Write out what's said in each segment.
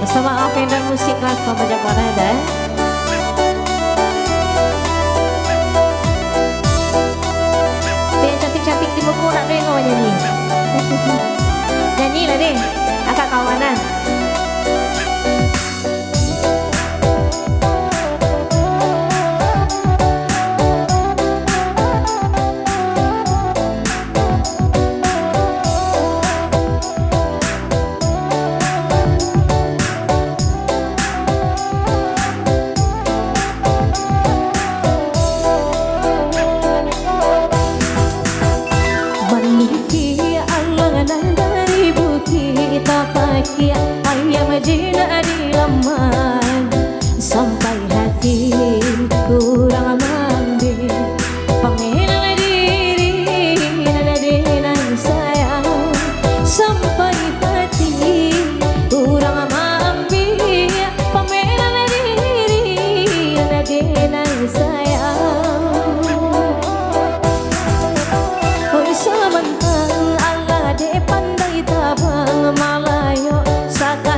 Bersama Alvenda Musik Kelas Pembajak Wanada. Yang cantik-cantik di buku nak deh kau nyanyi. Nyanyi lah deh, akak kawanan. Ayam jina di laman sampai hati kurang mandi pamela diri ada dengan sayang sampai hati kurang mampi pamela diri ada dengan sayang oi samantang Allah de pandai tabang malayo saka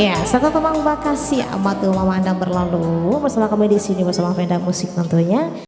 Iya, satu teman makasih amat tuh Mama Anda berlalu bersama kami di sini bersama Venda Musik tentunya.